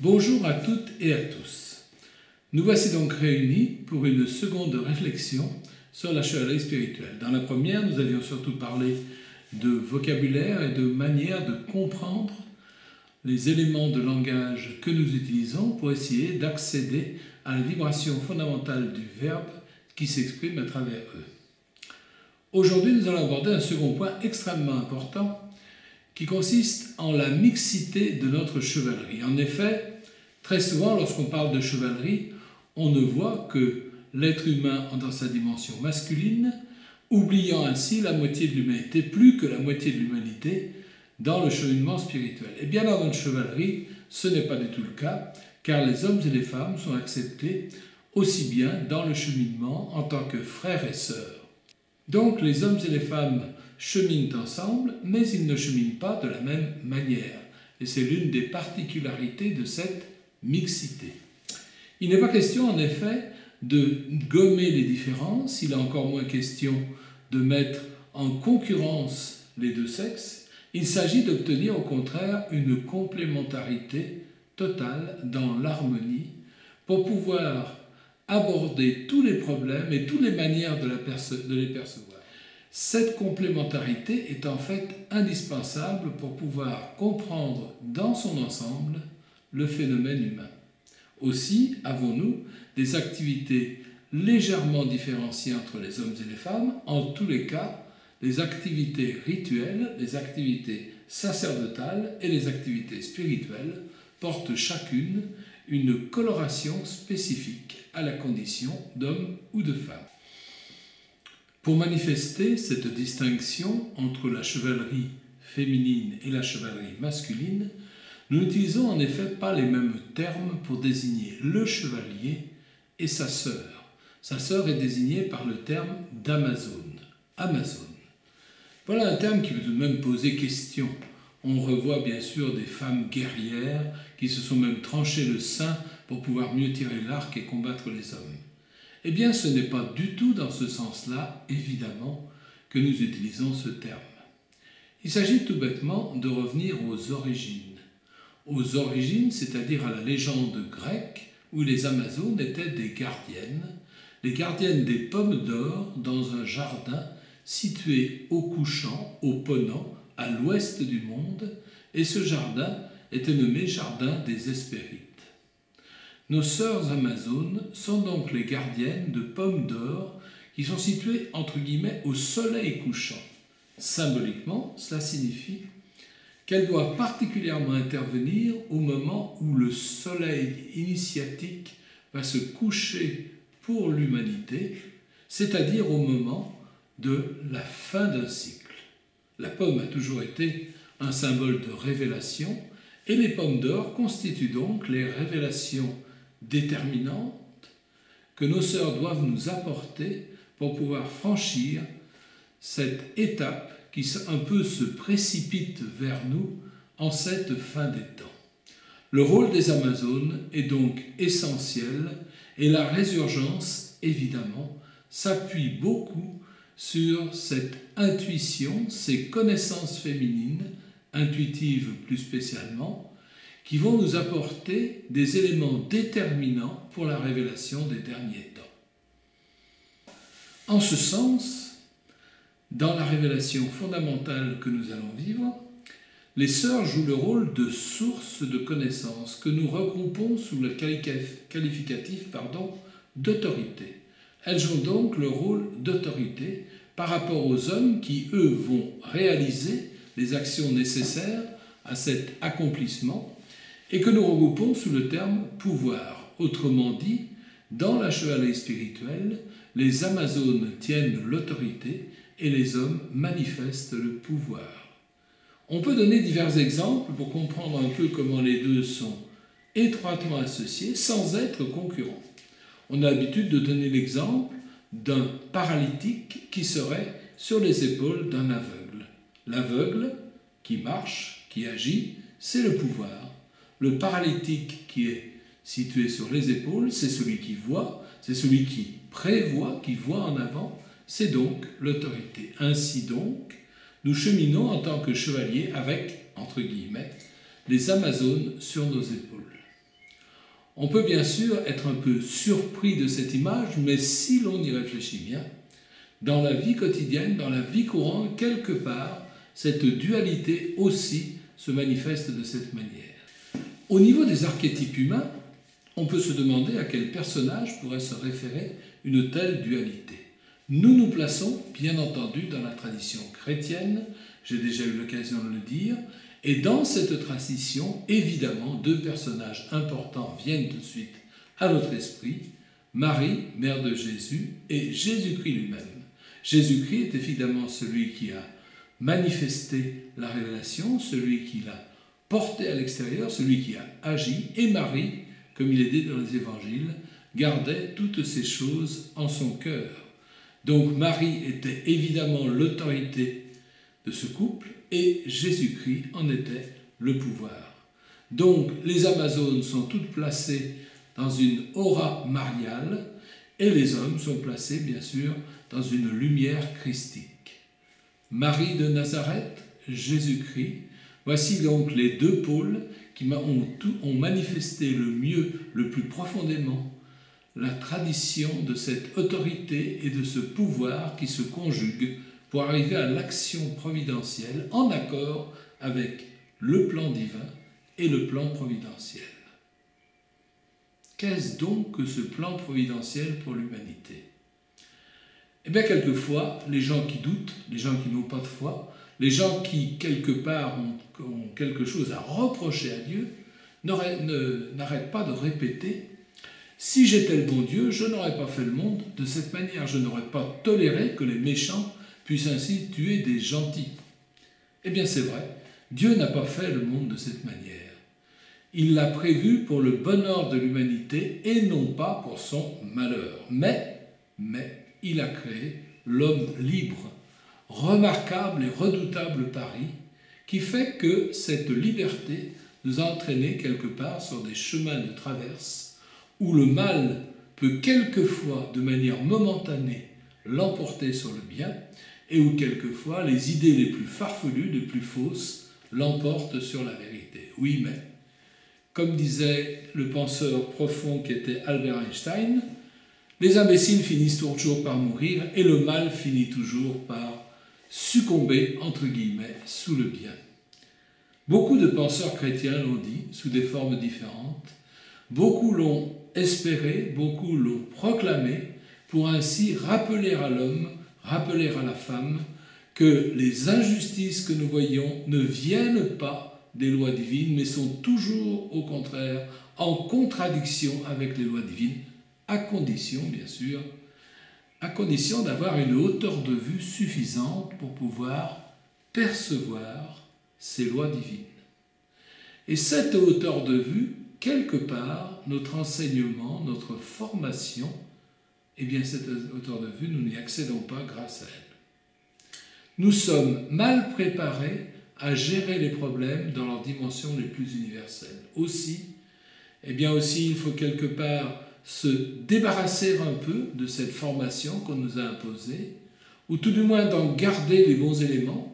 Bonjour à toutes et à tous. Nous voici donc réunis pour une seconde réflexion sur la chevalerie spirituelle. Dans la première, nous avions surtout parlé de vocabulaire et de manière de comprendre les éléments de langage que nous utilisons pour essayer d'accéder à la vibration fondamentale du verbe qui s'exprime à travers eux. Aujourd'hui, nous allons aborder un second point extrêmement important qui consiste en la mixité de notre chevalerie. En effet, très souvent, lorsqu'on parle de chevalerie, on ne voit que l'être humain dans sa dimension masculine, oubliant ainsi la moitié de l'humanité, plus que la moitié de l'humanité, dans le cheminement spirituel. Et bien dans notre chevalerie, ce n'est pas du tout le cas, car les hommes et les femmes sont acceptés aussi bien dans le cheminement en tant que frères et sœurs. Donc les hommes et les femmes cheminent ensemble, mais ils ne cheminent pas de la même manière. Et c'est l'une des particularités de cette mixité. Il n'est pas question en effet de gommer les différences, il est encore moins question de mettre en concurrence les deux sexes, il s'agit d'obtenir au contraire une complémentarité totale dans l'harmonie pour pouvoir aborder tous les problèmes et toutes les manières de les percevoir. Cette complémentarité est en fait indispensable pour pouvoir comprendre dans son ensemble le phénomène humain. Aussi avons-nous des activités légèrement différenciées entre les hommes et les femmes. En tous les cas, les activités rituelles, les activités sacerdotales et les activités spirituelles portent chacune une coloration spécifique à la condition d'homme ou de femme. Pour manifester cette distinction entre la chevalerie féminine et la chevalerie masculine, nous n'utilisons en effet pas les mêmes termes pour désigner le chevalier et sa sœur. Sa sœur est désignée par le terme d'Amazone. Amazone. Voilà un terme qui peut tout de même poser question. On revoit bien sûr des femmes guerrières qui se sont même tranchées le sein pour pouvoir mieux tirer l'arc et combattre les hommes. Eh bien, ce n'est pas du tout dans ce sens-là, évidemment, que nous utilisons ce terme. Il s'agit tout bêtement de revenir aux origines. Aux origines, c'est-à-dire à la légende grecque, où les Amazones étaient des gardiennes, les gardiennes des pommes d'or dans un jardin situé au couchant, au Ponant, à l'ouest du monde, et ce jardin était nommé Jardin des Hespérides. Nos sœurs Amazones sont donc les gardiennes de pommes d'or qui sont situées entre guillemets au soleil couchant. Symboliquement, cela signifie qu'elles doivent particulièrement intervenir au moment où le soleil initiatique va se coucher pour l'humanité, c'est-à-dire au moment de la fin d'un cycle. La pomme a toujours été un symbole de révélation et les pommes d'or constituent donc les révélations déterminantes que nos sœurs doivent nous apporter pour pouvoir franchir cette étape qui un peu se précipite vers nous en cette fin des temps. Le rôle des Amazones est donc essentiel et la résurgence, évidemment, s'appuie beaucoup sur cette intuition, ces connaissances féminines, intuitives plus spécialement, qui vont nous apporter des éléments déterminants pour la révélation des derniers temps. En ce sens, dans la révélation fondamentale que nous allons vivre, les sœurs jouent le rôle de source de connaissances que nous regroupons sous le qualificatif d'autorité. Elles jouent donc le rôle d'autorité par rapport aux hommes qui, eux, vont réaliser les actions nécessaires à cet accomplissement et que nous regroupons sous le terme pouvoir. Autrement dit, dans la chevalerie spirituelle, les Amazones tiennent l'autorité et les hommes manifestent le pouvoir. On peut donner divers exemples pour comprendre un peu comment les deux sont étroitement associés sans être concurrents. On a l'habitude de donner l'exemple d'un paralytique qui serait sur les épaules d'un aveugle. L'aveugle qui marche, qui agit, c'est le pouvoir. Le paralytique qui est situé sur les épaules, c'est celui qui voit, c'est celui qui prévoit, qui voit en avant, c'est donc l'autorité. Ainsi donc, nous cheminons en tant que chevaliers avec, entre guillemets, les Amazones sur nos épaules. On peut bien sûr être un peu surpris de cette image, mais si l'on y réfléchit bien, dans la vie quotidienne, dans la vie courante, quelque part, cette dualité aussi se manifeste de cette manière. Au niveau des archétypes humains, on peut se demander à quel personnage pourrait se référer une telle dualité. Nous nous plaçons, bien entendu, dans la tradition chrétienne, j'ai déjà eu l'occasion de le dire, et dans cette tradition, évidemment, deux personnages importants viennent tout de suite à notre esprit, Marie, mère de Jésus, et Jésus-Christ lui-même. Jésus-Christ est évidemment celui qui a manifesté la révélation, celui qui l'a porté à l'extérieur, celui qui a agi, et Marie, comme il est dit dans les évangiles, gardait toutes ces choses en son cœur. Donc Marie était évidemment l'autorité de ce couple et Jésus-Christ en était le pouvoir. Donc les Amazones sont toutes placées dans une aura mariale et les hommes sont placés bien sûr dans une lumière christique. Marie de Nazareth, Jésus-Christ, voici donc les deux pôles qui ont manifesté le mieux, le plus profondément, la tradition de cette autorité et de ce pouvoir qui se conjuguent pour arriver à l'action providentielle en accord avec le plan divin et le plan providentiel. Qu'est-ce donc que ce plan providentiel pour l'humanité? Eh bien, quelquefois, les gens qui doutent, les gens qui n'ont pas de foi, les gens qui, quelque part, ont quelque chose à reprocher à Dieu, n'arrêtent pas de répéter « Si j'étais le bon Dieu, je n'aurais pas fait le monde de cette manière, je n'aurais pas toléré que les méchants puissent ainsi tuer des gentils. » Eh bien, c'est vrai, Dieu n'a pas fait le monde de cette manière. Il l'a prévu pour le bonheur de l'humanité et non pas pour son malheur. Mais il a créé l'homme libre, remarquable et redoutable pari, qui fait que cette liberté nous a entraînés quelque part sur des chemins de traverse où le mal peut quelquefois, de manière momentanée, l'emporter sur le bien et où quelquefois les idées les plus farfelues, les plus fausses, l'emportent sur la vérité. Oui, mais, comme disait le penseur profond qui était Albert Einstein, les imbéciles finissent toujours par mourir et le mal finit toujours par succomber, entre guillemets, sous le bien. Beaucoup de penseurs chrétiens l'ont dit, sous des formes différentes. Beaucoup l'ont espéré, beaucoup l'ont proclamé, pour ainsi rappeler à l'homme, rappeler à la femme, que les injustices que nous voyons ne viennent pas des lois divines, mais sont toujours, au contraire, en contradiction avec les lois divines, à condition, bien sûr, à condition d'avoir une hauteur de vue suffisante pour pouvoir percevoir ces lois divines. Et cette hauteur de vue, quelque part, notre enseignement, notre formation, eh bien cette hauteur de vue, nous n'y accédons pas grâce à elle. Nous sommes mal préparés à gérer les problèmes dans leurs dimensions les plus universelles. Aussi, il faut quelque part se débarrasser un peu de cette formation qu'on nous a imposée, ou tout du moins d'en garder les bons éléments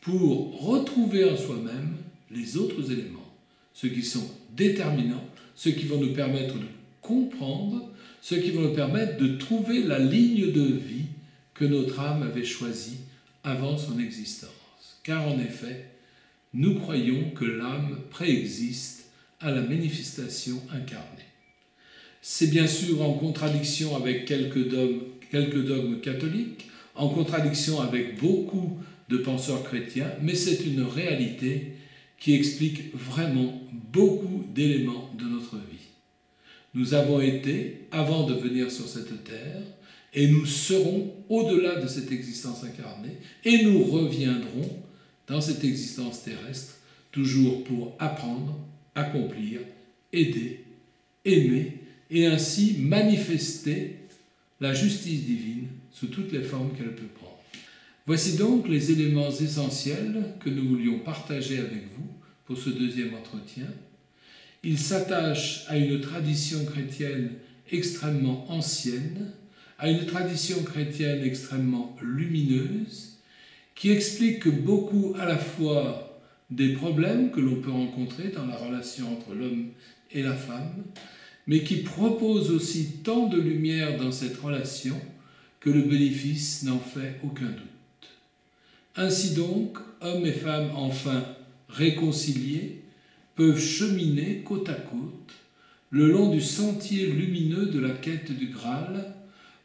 pour retrouver en soi-même les autres éléments, ceux qui sont déterminants, ceux qui vont nous permettre de comprendre, ceux qui vont nous permettre de trouver la ligne de vie que notre âme avait choisie avant son existence. Car en effet, nous croyons que l'âme préexiste à la manifestation incarnée. C'est bien sûr en contradiction avec quelques dogmes catholiques, en contradiction avec beaucoup de penseurs chrétiens, mais c'est une réalité qui explique vraiment beaucoup d'éléments de notre vie. Nous avons été, avant de venir sur cette terre, et nous serons au-delà de cette existence incarnée, et nous reviendrons dans cette existence terrestre, toujours pour apprendre, accomplir, aider, aimer, et ainsi manifester la justice divine sous toutes les formes qu'elle peut prendre. Voici donc les éléments essentiels que nous voulions partager avec vous pour ce deuxième entretien. Il s'attache à une tradition chrétienne extrêmement ancienne, à une tradition chrétienne extrêmement lumineuse, qui explique beaucoup à la fois des problèmes que l'on peut rencontrer dans la relation entre l'homme et la femme, mais qui propose aussi tant de lumière dans cette relation que le bénéfice n'en fait aucun doute. Ainsi donc, hommes et femmes enfin réconciliés peuvent cheminer côte à côte le long du sentier lumineux de la quête du Graal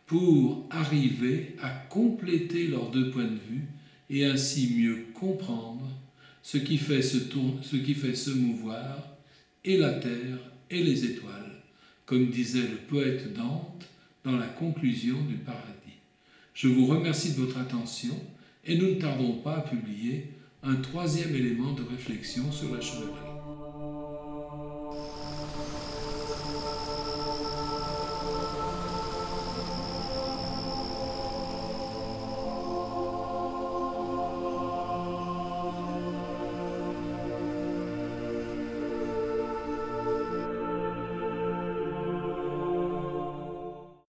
pour arriver à compléter leurs deux points de vue et ainsi mieux comprendre ce qui fait se mouvoir et la terre et les étoiles, comme disait le poète Dante dans la conclusion du Paradis. Je vous remercie de votre attention et nous ne tardons pas à publier un troisième élément de réflexion sur la chevalerie.